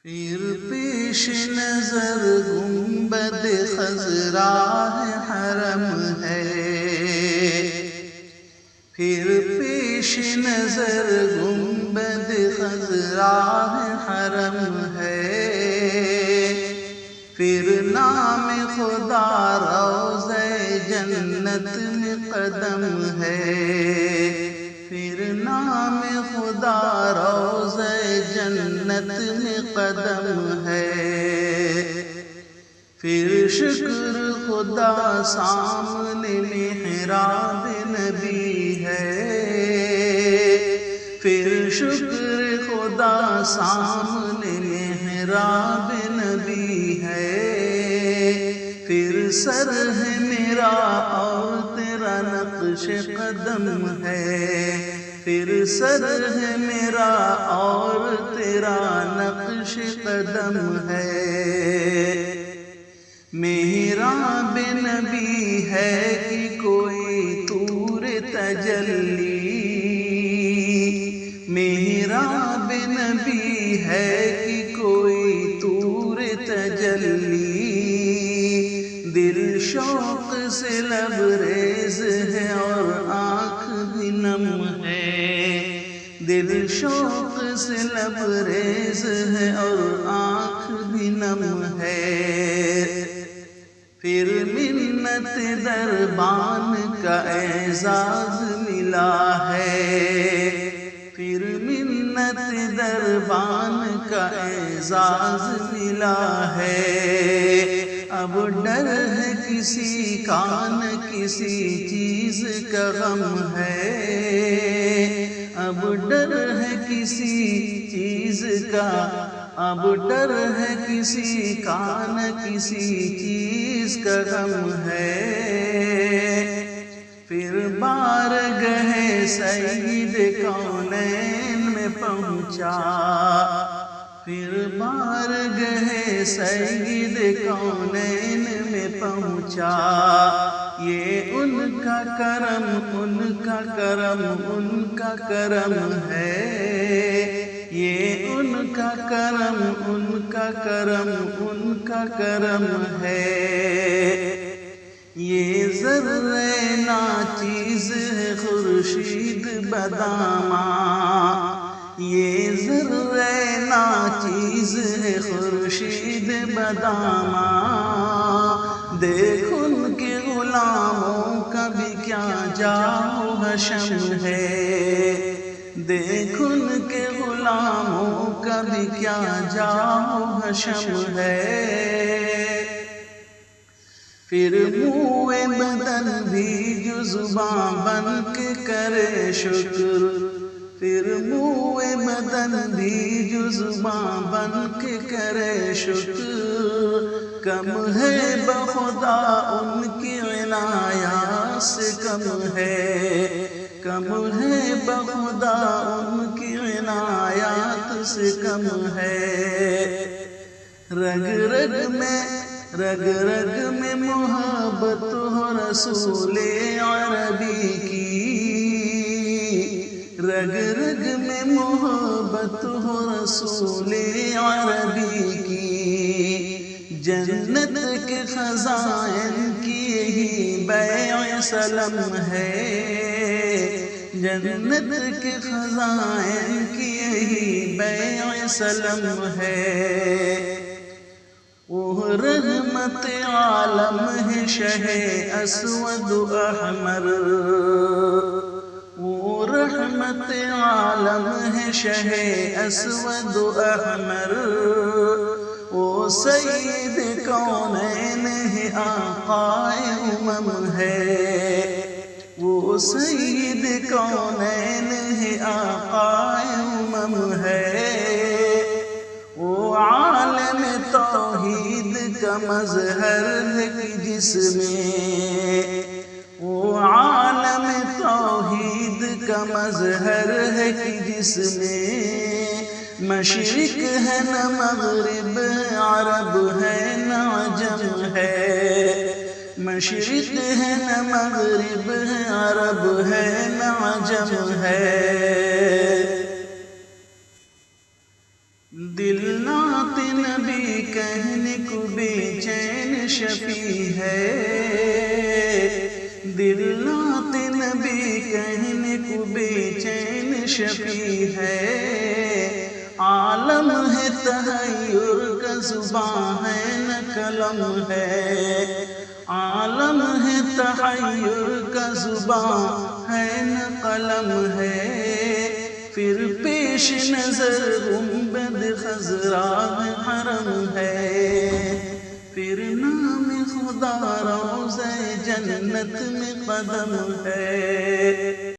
پھر پیش نظر گنبد خضرا حرم ہے، پھر پیش نظر گنبد خضرا حرم ہے، پھر نام خدا روضہ جنت میں قدم ہے، پھر نام خدا روضہ جنت میں قدم ہے، پھر شکر خدا سامنے محراب نبی ہے، پھر شکر خدا سامنے محراب نبی ہے، پھر سر ہے میرا اور تیرا نقش قدم ہے، پھر سر ہے میرا اور تیرا نقش قدم ہے، محراب نبی ہے کہ کوئی طور تجلی، محراب نبی ہے کہ کوئی طور تجلی، دل شوق سے لبریز ہے اور آنکھ بھی نم ہے، دل شوق سے لبریز ہے اور آنکھ بھی نم ہے، پھر منت دربان کا اعزاز ملا ہے، پھر منت دربان کا اعزاز ملا ہے، اب ڈر ہے کسی کا نہ کسی چیز کا غم ہے، اب ڈر ہے کسی چیز کا، اب ڈر ہے کسی کا نہ کسی چیز کا غم ہے، پھر بارگاہ سید کونین میں پہنچا، پھر بارگاہ سید کونین میں پہنچا، یہ ان کا کرم، ان کا کرم، ان کا کرم ہے، یہ ان کا کرم، ان کا کرم، ان کا کرم ہے، یہ ذرہ ناچیز ہے خورشید بداماں، یہ ذرہ ناچیز ہے خورشید بداماں، دیکھ ان کے غلاموں کا بھی کیا جاؤ حشم ہے، دیکھ ان کے غلاموں کا بھی کیا جاؤ حشم ہے، پھر موئے بدن بھی جو زباں بن کے کرے شکر، پھر موئے بدن بھی جو زباں بن کے کرے شکر، کم ہے بخدا ان کی عنایات سے کم ہے، کم ہے بخدا ان کی عنایات سے کم ہے، رگ رگ میں، رگ رگ میں محبت ہو رسول عربی کی، رگ رگ میں محبت ہو رسول عربی کی، جنت کے خزائن کی یہی بیع سلم ہے، جنت کے خزائن کی یہی بیع سلم ہے، وہ رحمت عالم ہے شہ اسود احمر، وہ رحمت عالم ہے شہ اسود احمر، وہ سید کونین ہے آقائے امم ہے، وہ سید کونین ہے آقائے امم ہے، وہ عالم توحید کا مظہر ہے کہ جس میں، وہ عالم توحید کا مظہر ہے کہ جس میں، مشرق ہے نہ مغرب، عرب ہے نہ عجم ہے، مشرق ہے نہ مغرب ہے، عرب ہے نہ عجم ہے، دل نعت نبی کہنے کو بے چین شفیع ہے، دل نعت نبی کہنے کو بے چین شفیع ہے، عالم ہے تحیر کا زباں ہے نہ قلم ہے، عالم ہے تحیر کا زباں ہے نہ قلم ہے، پھر پیش نظر گنبد خضرا میں حرم ہے، پھر نام خدا روضہ جنت میں قدم ہے۔